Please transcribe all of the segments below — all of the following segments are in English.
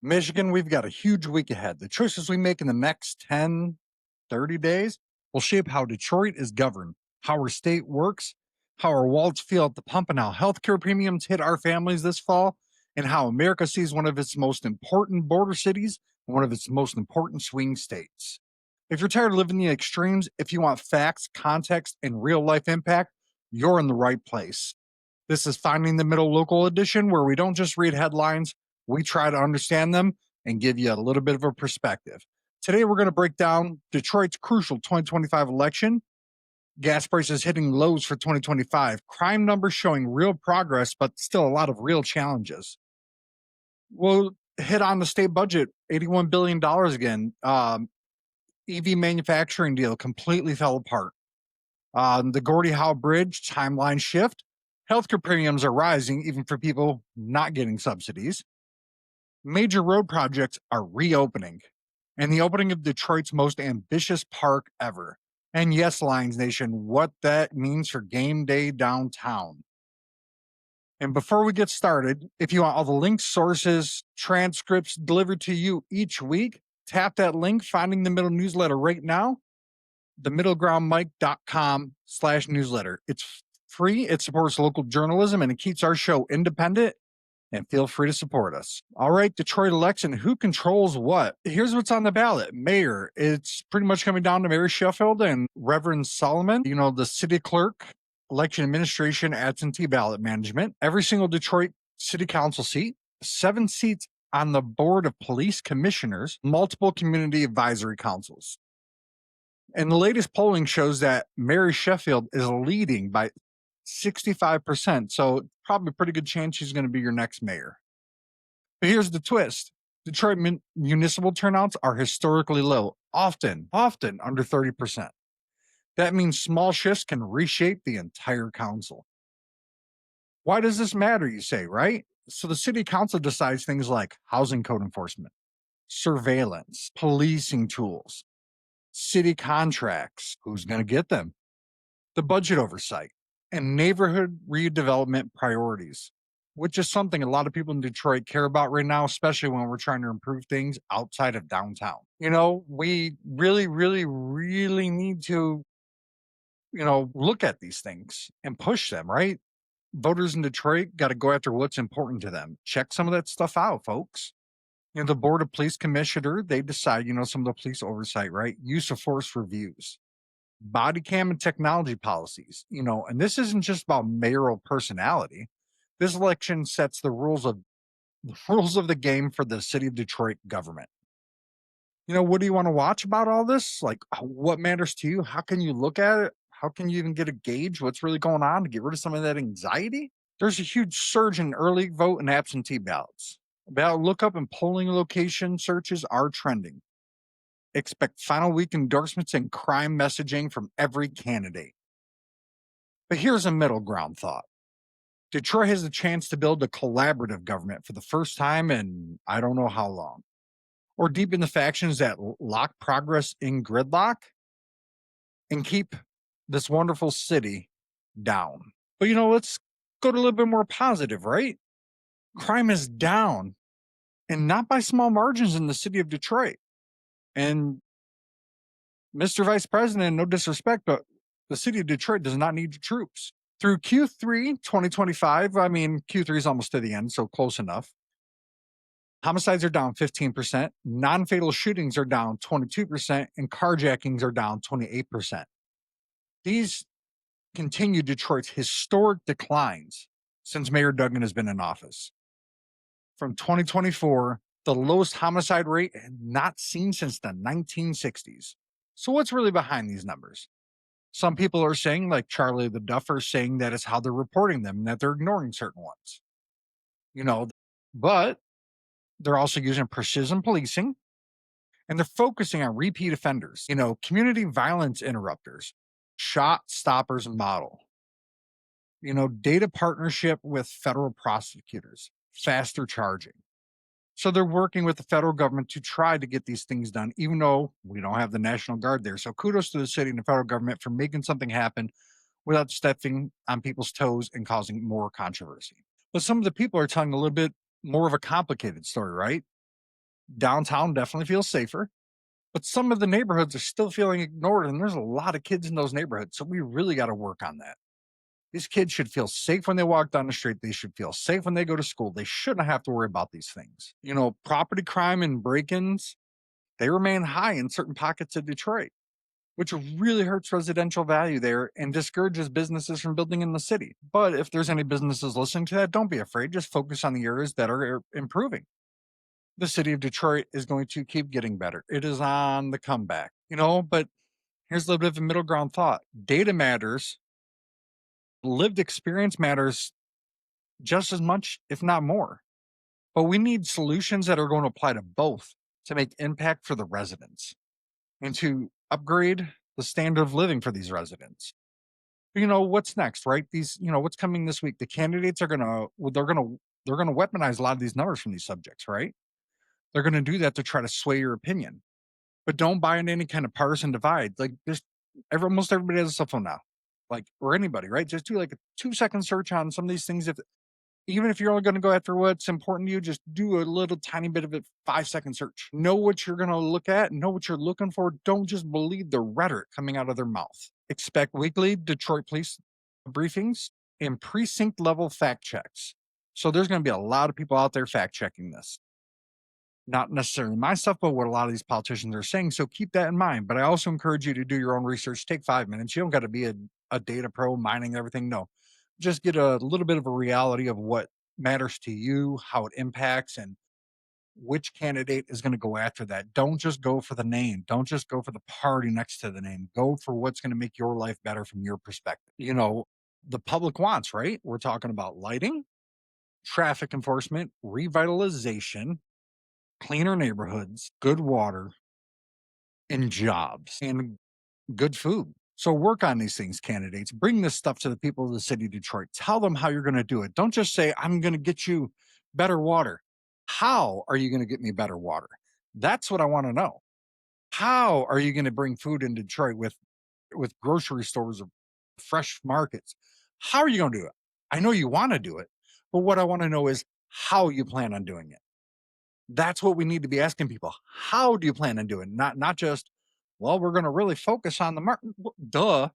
Michigan, we've got a huge week ahead. The choices we make in the next 10, 30 days will shape how Detroit is governed, how our state works, how our wallets feel at the pump, and how healthcare premiums hit our families this fall, and how America sees one of its most important border cities and one of its most important swing states. If you're tired of living the extremes, if you want facts, context, and real life impact, you're in the right place. This is Finding the Middle Local Edition, where we don't just read headlines, we try to understand them and give you a little bit of a perspective. Today, we're going to break down Detroit's crucial 2025 election, gas prices hitting lows for 2025, crime numbers showing real progress, but still a lot of real challenges. We'll hit on the state budget, $81 billion again. EV manufacturing deal completely fell apart. The Gordie Howe Bridge timeline shift. Healthcare premiums are rising even for people not getting subsidies. Major road projects are reopening, and the opening of Detroit's most ambitious park ever. And yes, Lions Nation, what that means for game day downtown. And before we get started, if you want all the links, sources, transcripts delivered to you each week, tap that link, Finding the Middle newsletter right now, themiddlegroundmike.com/newsletter. It's free, it supports local journalism, and it keeps our show independent. And feel free to support us. All right, Detroit election. Who controls what? Here's what's on the ballot. Mayor. It's pretty much coming down to Mary Sheffield and Reverend Solomon. The city clerk, election administration, absentee ballot management. Every single Detroit city council seat. 7 seats on the board of police commissioners. Multiple community advisory councils. And the latest polling shows that Mary Sheffield is leading by 65%. So probably a pretty good chance she's going to be your next mayor. But here's the twist. Detroit municipal turnouts are historically low, often under 30%. That means small shifts can reshape the entire council. Why does this matter, you say, right? So the city council decides things like housing code enforcement, surveillance, policing tools, city contracts, who's going to get them, the budget oversight, and neighborhood redevelopment priorities, which is something a lot of people in Detroit care about right now, especially when we're trying to improve things outside of downtown. We really need to, look at these things and push them, right? Voters in Detroit got to go after what's important to them. Check some of that stuff out, folks. The Board of Police Commissioner, they decide, some of the police oversight, right? Use of force reviews, body cam and technology policies, and this isn't just about mayoral personality. This election sets the rules of the game for the city of Detroit government. What do you want to watch about all this? Like, what matters to you? How can you look at it? How can you even get a gauge what's really going on to get rid of some of that anxiety? There's a huge surge in early vote and absentee ballots. Ballot lookup and polling location searches are trending. Expect final week endorsements and crime messaging from every candidate. But here's a middle ground thought. Detroit has a chance to build a collaborative government for the first time in I don't know how long. Or deepen the factions that lock progress in gridlock and keep this wonderful city down. But let's go to a little bit more positive, right? Crime is down, and not by small margins in the city of Detroit. And Mr. Vice President, no disrespect, but the city of Detroit does not need your troops. Through Q3 2025, Q3 is almost to the end, so close enough. Homicides are down 15%, non-fatal shootings are down 22%, and carjackings are down 28%. These continue Detroit's historic declines since Mayor Duggan has been in office. From 2024, the lowest homicide rate not seen since the 1960s. So what's really behind these numbers? Some people are saying, like Charlie the Duffer, saying that it's how they're reporting them and that they're ignoring certain ones. But they're also using precision policing, and they're focusing on repeat offenders, community violence interrupters, shot stoppers model, data partnership with federal prosecutors, faster charging. So they're working with the federal government to try to get these things done, even though we don't have the National Guard there. So kudos to the city and the federal government for making something happen without stepping on people's toes and causing more controversy. But some of the people are telling a little bit more of a complicated story, right? Downtown definitely feels safer, but some of the neighborhoods are still feeling ignored, and there's a lot of kids in those neighborhoods. So we really got to work on that. These kids should feel safe when they walk down the street. They should feel safe when they go to school. They shouldn't have to worry about these things. Property crime and break ins, they remain high in certain pockets of Detroit, which really hurts residential value there and discourages businesses from building in the city. But if there's any businesses listening to that, don't be afraid. Just focus on the areas that are improving. The city of Detroit is going to keep getting better. It is on the comeback, but here's a little bit of a middle ground thought. Data matters, lived experience matters just as much, if not more. But we need solutions that are going to apply to both to make impact for the residents and to upgrade the standard of living for these residents. What's next, right? What's coming this week? The candidates are gonna well, they're gonna weaponize a lot of these numbers from these subjects, right? They're gonna do that to try to sway your opinion. But don't buy into any kind of partisan divide. Like there's almost everybody has a cell phone now. Like, or anybody, right? Just do like a 2-second search on some of these things. If Even if you're only going to go after what's important to you, just do a little tiny bit of a 5-second search. Know what you're going to look at, know what you're looking for. Don't just believe the rhetoric coming out of their mouth. Expect weekly Detroit police briefings and precinct level fact checks. So there's going to be a lot of people out there fact checking this. Not necessarily my stuff, but what a lot of these politicians are saying. So keep that in mind. But I also encourage you to do your own research. Take 5 minutes. You don't got to be a data pro mining everything. No, just get a little bit of a reality of what matters to you, how it impacts, and which candidate is going to go after that. Don't just go for the name. Don't just go for the party next to the name. Go for what's going to make your life better from your perspective. The public wants, right? We're talking about lighting, traffic enforcement, revitalization, cleaner neighborhoods, good water, and jobs, and good food. So work on these things, candidates. Bring this stuff to the people of the city of Detroit. Tell them how you're going to do it. Don't just say, I'm going to get you better water. How are you going to get me better water? That's what I want to know. How are you going to bring food in Detroit with grocery stores or fresh markets? How are you going to do it? I know you want to do it, but what I want to know is how you plan on doing it. That's what we need to be asking people. How do you plan on doing it? Not just, well, we're going to really focus on the market. Duh.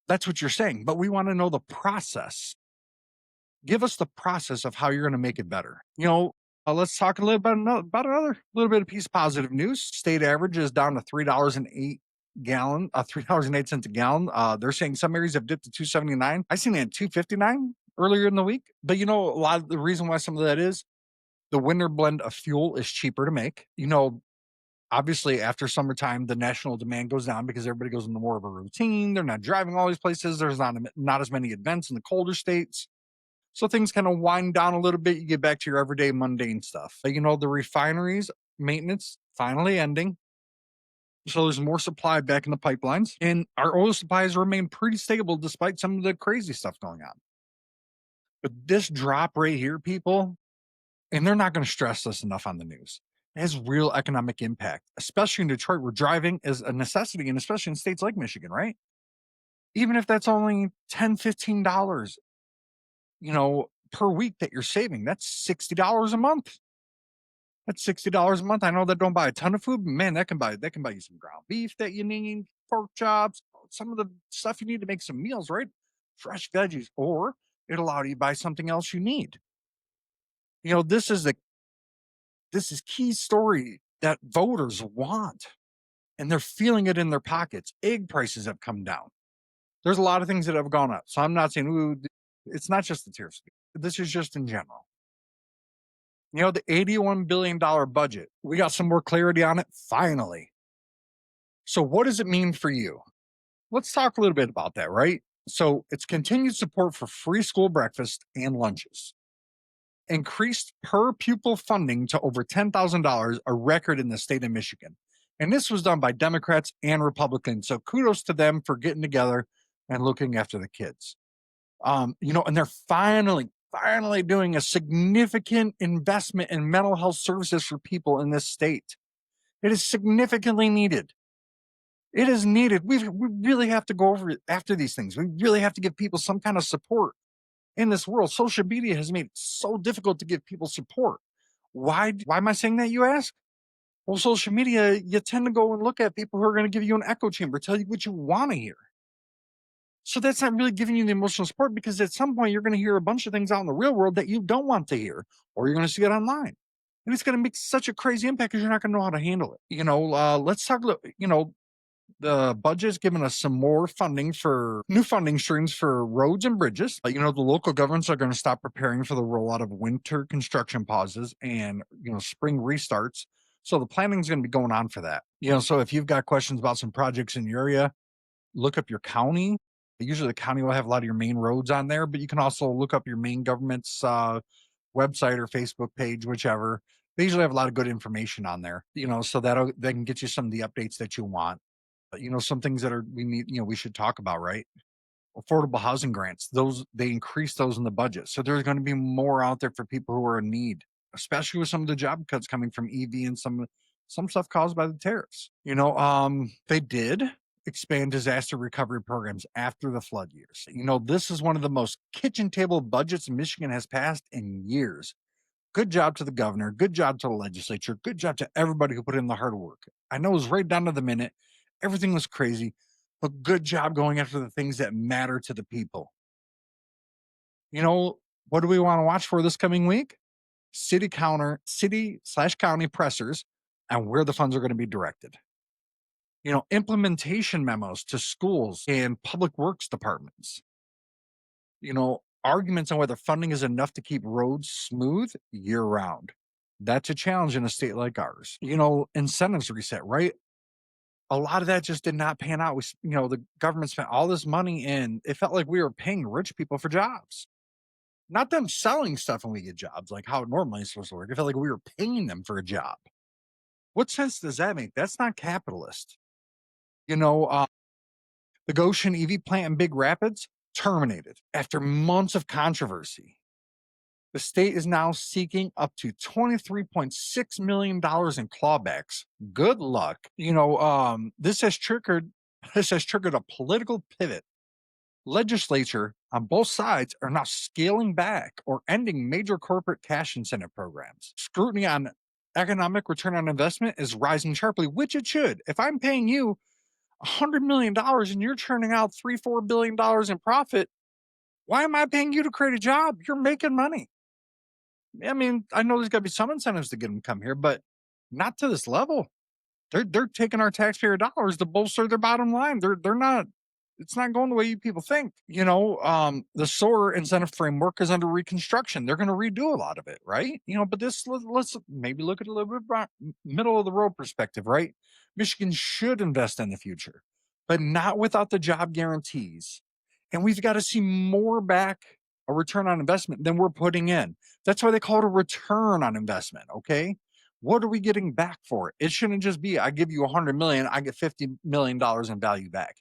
That's what you're saying. But we want to know the process. Give us the process of how you're going to make it better. Let's talk a little bit about another little bit of piece of positive news. State average is down to $3.08 a gallon. They're saying some areas have dipped to 279. I seen it at 259 earlier in the week. But a lot of the reason why some of that is the winter blend of fuel is cheaper to make. Obviously after summertime, the national demand goes down because everybody goes into more of a routine. They're not driving all these places. There's not as many events in the colder states. So things kind of wind down a little bit. You get back to your everyday mundane stuff. But, the refineries maintenance finally ending. So there's more supply back in the pipelines. And our oil supplies remain pretty stable despite some of the crazy stuff going on. But this drop right here, people, and they're not going to stress this enough on the news. It has real economic impact, especially in Detroit, where driving is a necessity, and especially in states like Michigan, right? Even if that's only $10, $15, per week that you're saving, that's $60 a month. That's $60 a month. I know that don't buy a ton of food, but man, that can buy you some ground beef that you need, pork chops, some of the stuff you need to make some meals, right? Fresh veggies, or it'll allow you to buy something else you need. This is key story that voters want, and they're feeling it in their pockets. Egg prices have come down. There's a lot of things that have gone up. So I'm not saying, ooh, it's not just the tiers. This is just in general. The $81 billion budget, we got some more clarity on it, finally. So what does it mean for you? Let's talk a little bit about that, right? So it's continued support for free school breakfast and lunches. Increased per pupil funding to over $10,000, a record in the state of Michigan. And this was done by Democrats and Republicans. So kudos to them for getting together and looking after the kids. And they're finally doing a significant investment in mental health services for people in this state. It is significantly needed. It is needed. We really have to go after these things. We really have to give people some kind of support in this world. Social media has made it so difficult to give people support. Why am I saying that, you ask? Well, social media, you tend to go and look at people who are going to give you an echo chamber, tell you what you want to hear. So that's not really giving you the emotional support, because at some point you're going to hear a bunch of things out in the real world that you don't want to hear, or you're going to see it online. And it's going to make such a crazy impact because you're not going to know how to handle it. Let's talk, the budget's given us some more funding for new funding streams for roads and bridges. The local governments are going to stop preparing for the rollout of winter construction pauses and, spring restarts. So the planning is going to be going on for that. So if you've got questions about some projects in your area, look up your county. Usually the county will have a lot of your main roads on there, but you can also look up your main government's website or Facebook page, whichever. They usually have a lot of good information on there, so that can get you some of the updates that you want. Some things that we need, we should talk about, right? Affordable housing grants, those, they increase those in the budget. So there's going to be more out there for people who are in need, especially with some of the job cuts coming from EV and some stuff caused by the tariffs. They did expand disaster recovery programs after the flood years. This is one of the most kitchen table budgets Michigan has passed in years. Good job to the governor. Good job to the legislature. Good job to everybody who put in the hard work. I know it was right down to the minute. Everything was crazy, but good job going after the things that matter to the people. What do we want to watch for this coming week? City/county pressers and where the funds are going to be directed. Implementation memos to schools and public works departments. Arguments on whether funding is enough to keep roads smooth year round. That's a challenge in a state like ours. Incentives reset, right? A lot of that just did not pan out. The government spent all this money and it felt like we were paying rich people for jobs, not them selling stuff when we get jobs, like how it normally is supposed to work. It felt like we were paying them for a job. What sense does that make? That's not capitalist. You know, uh, the Gotion EV plant in Big Rapids terminated after months of controversy. The state is now seeking up to $23.6 million in clawbacks. Good luck. This has triggered a political pivot. Legislature on both sides are now scaling back or ending major corporate cash incentive programs. Scrutiny on economic return on investment is rising sharply, which it should. If I'm paying you $100 million and you're churning out $3-4 billion in profit, why am I paying you to create a job? You're making money. I mean, I know there's got to be some incentives to get them to come here, but not to this level. They're taking our taxpayer dollars to bolster their bottom line. They're not. It's not going the way you people think. The SOAR incentive framework is under reconstruction. They're going to redo a lot of it, right? But let's maybe look at a little bit middle of the road perspective, right? Michigan should invest in the future, but not without the job guarantees. And we've got to see more back, a return on investment, than we're putting in. That's why they call it a return on investment. Okay. What are we getting back for it? It shouldn't just be, I give you 100 million, I get $50 million in value back.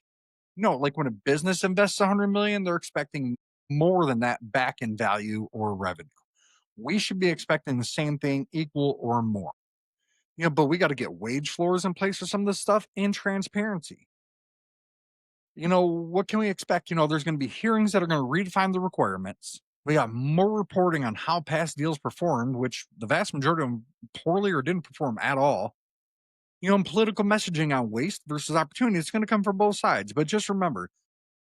No, like when a business invests 100 million, they're expecting more than that back in value or revenue. We should be expecting the same thing, equal or more. But we got to get wage floors in place for some of this stuff and transparency. What can we expect? There's going to be hearings that are going to redefine the requirements. We got more reporting on how past deals performed, which the vast majority of them poorly or didn't perform at all. And political messaging on waste versus opportunity, it's going to come from both sides. But just remember,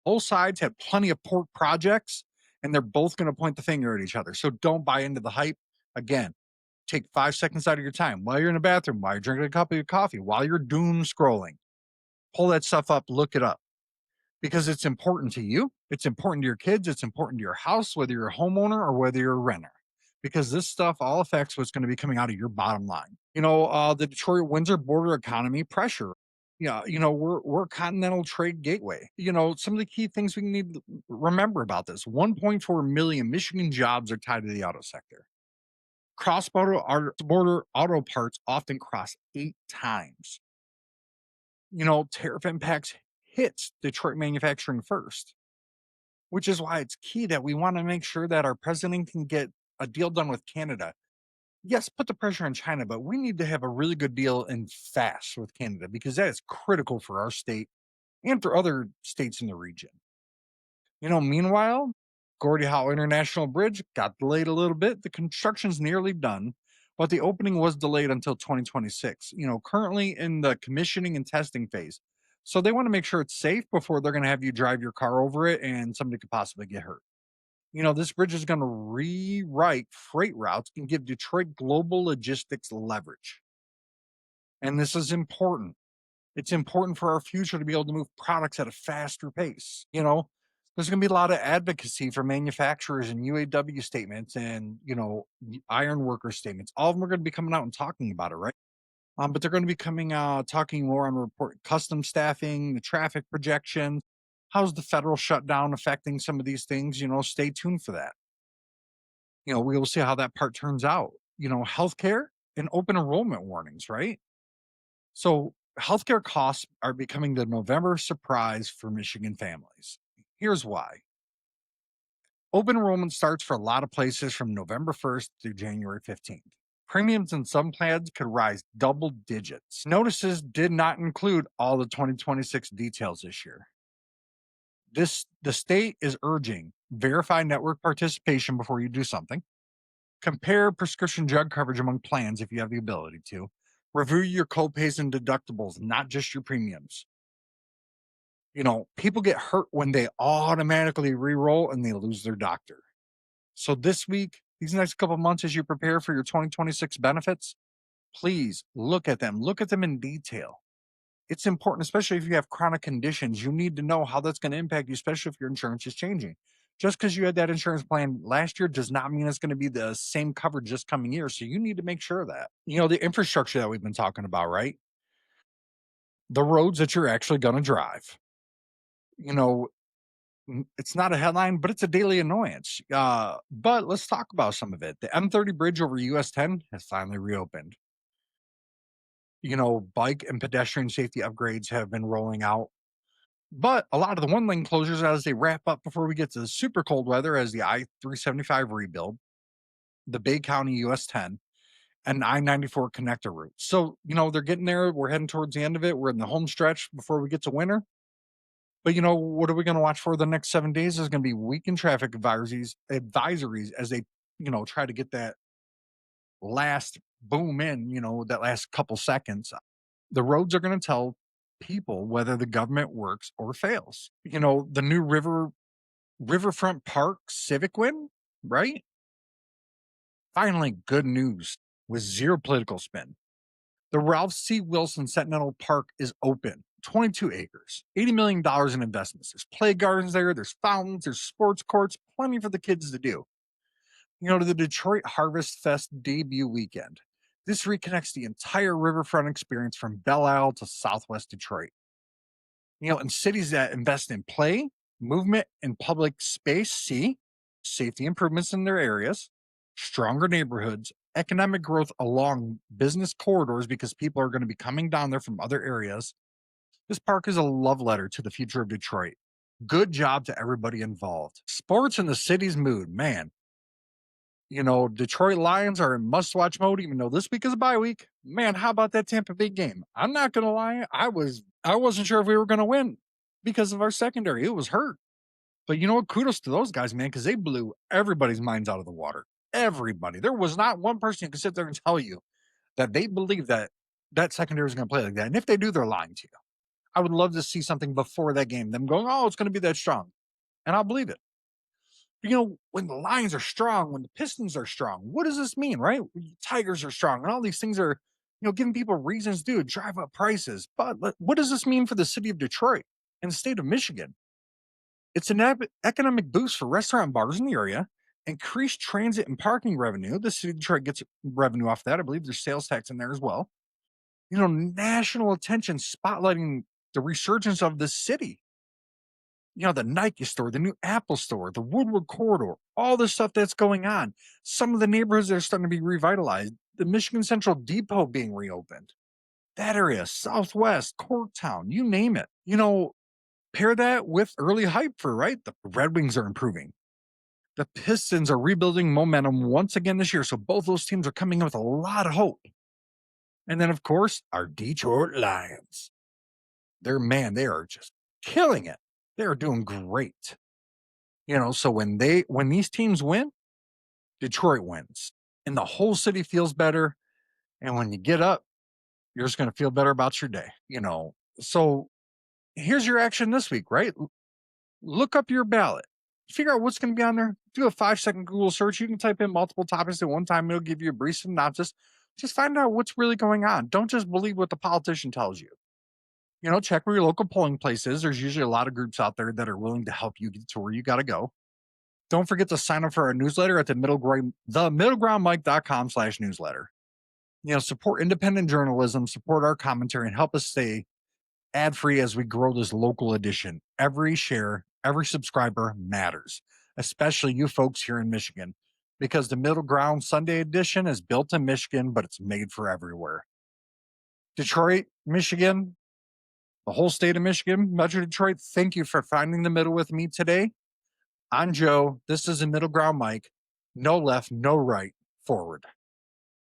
both sides have plenty of pork projects and they're both going to point the finger at each other. So don't buy into the hype. Again, take 5 seconds out of your time while you're in the bathroom, while you're drinking a cup of coffee, while you're doom scrolling. Pull that stuff up, look it up. Because it's important to you, it's important to your kids, it's important to your house, whether you're a homeowner or whether you're a renter. Because this stuff all affects what's going to be coming out of your bottom line. The Detroit Windsor border economy pressure. Yeah, we're a continental trade gateway. Some of the key things we need to remember about this: 1.4 million Michigan jobs are tied to the auto sector. Cross-border auto parts often cross 8 times. Tariff impacts hits Detroit manufacturing first, which is why it's key that we want to make sure that our president can get a deal done with Canada. Yes, put the pressure on China, but we need to have a really good deal and fast with Canada, because that is critical for our state and for other states in the region. Meanwhile, Gordie Howe International Bridge got delayed a little bit. The construction's nearly done. but the opening was delayed until 2026, currently in the commissioning and testing phase. So they want to make sure it's safe before they're going to have you drive your car over it and somebody could possibly get hurt. This bridge is going to rewrite freight routes and give Detroit global logistics leverage. And this is important. It's important for our future to be able to move products at a faster pace. There's going to be a lot of advocacy for manufacturers and UAW statements and, iron worker statements. All of them are going to be coming out and talking about it, right? But they're going to be coming out talking more on report custom staffing, the traffic projections. How's the federal shutdown affecting some of these things? Stay tuned for that. We will see how that part turns out. Healthcare and open enrollment warnings, right? So, healthcare costs are becoming the November surprise for Michigan families. Here's why. Open enrollment starts for a lot of places from November 1st through January 15th. Premiums in some plans could rise double digits. Notices did not include all the 2026 details this year. The state is urging verify network participation before you do something. Compare prescription drug coverage among plans if you have the ability to. Review your copays and deductibles, not just your premiums. People get hurt when they automatically re-roll and they lose their doctor. So this week, these next couple months, as you prepare for your 2026 benefits, please look at them. Look at them in detail. It's important, especially if you have chronic conditions. You need to know how that's going to impact you, especially if your insurance is changing. Just because you had that insurance plan last year does not mean it's going to be the same coverage this coming year. So you need to make sure of that. The infrastructure that we've been talking about, right? The roads that you're actually going to drive. You know, it's not a headline, but it's a daily annoyance. But let's talk about some of it. The M30 bridge over US 10 has finally reopened. Bike and pedestrian safety upgrades have been rolling out. But a lot of the one lane closures as they wrap up before we get to the super cold weather as the I-375 rebuild, the Bay County US 10, and I-94 connector route. So, they're getting there. We're heading towards the end of it. We're in the home stretch before we get to winter. But what are we going to watch for the next 7 days? Is going to be weekend traffic advisories as they, try to get that last boom in, that last couple seconds. The roads are going to tell people whether the government works or fails. The new Riverfront Park Civic win, right? Finally, good news with zero political spin. The Ralph C. Wilson Sentinel Park is open. 22 acres, $80 million in investments. There's play gardens there, there's fountains, there's sports courts, plenty for the kids to do. To the Detroit Harvest Fest debut weekend. This reconnects the entire riverfront experience from Belle Isle to Southwest Detroit. In cities that invest in play, movement, and public space, see safety improvements in their areas, stronger neighborhoods, economic growth along business corridors because people are going to be coming down there from other areas. This park is a love letter to the future of Detroit. Good job to everybody involved. Sports in the city's mood, man. Detroit Lions are in must-watch mode, even though this week is a bye week. Man, how about that Tampa Bay game? I'm not gonna lie, I wasn't sure if we were gonna win because of our secondary. It was hurt. But you know what? Kudos to those guys, man, because they blew everybody's minds out of the water. Everybody. There was not one person who could sit there and tell you that they believe that that secondary is gonna play like that. And if they do, they're lying to you. I would love to see something before that game, them going, oh, it's gonna be that strong. And I'll believe it. When the Lions are strong, when the Pistons are strong, what does this mean, right? Tigers are strong, and all these things are, giving people reasons to drive up prices. But what does this mean for the city of Detroit and the state of Michigan? It's an economic boost for restaurant bars in the area, increased transit and parking revenue. The city of Detroit gets revenue off that. I believe there's sales tax in there as well. National attention spotlighting the resurgence of the city. The Nike store, the new Apple store, the Woodward corridor, all the stuff that's going on. Some of the neighborhoods that are starting to be revitalized. The Michigan Central Depot being reopened. That area, Southwest, Corktown, you name it. Pair that with early hype for, right? The Red Wings are improving. The Pistons are rebuilding momentum once again this year. So both those teams are coming in with a lot of hope. And then, of course, our Detroit Lions. They are just killing it. They are doing great. So when these teams win, Detroit wins. and the whole city feels better. And when you get up, you're just going to feel better about your day, you know. So here's your action this week, right? Look up your ballot. Figure out what's going to be on there. Do a 5-second Google search. You can type in multiple topics at one time. It'll give you a brief synopsis. Just find out what's really going on. Don't just believe what the politician tells you. You know, check where your local polling place is. There's usually a lot of groups out there that are willing to help you get to where you got to go. Don't forget to sign up for our newsletter at the middlegroundmike.com/newsletter. You know, support independent journalism, support our commentary, and help us stay ad free as we grow this local edition. Every share, every subscriber matters, especially you folks here in Michigan, because the Middle Ground Sunday edition is built in Michigan, but it's made for everywhere. Detroit, Michigan, the whole state of Michigan, Metro Detroit, thank you for finding the middle with me today. I'm Joe. This is a Middle Ground Mike. No left, no right, forward.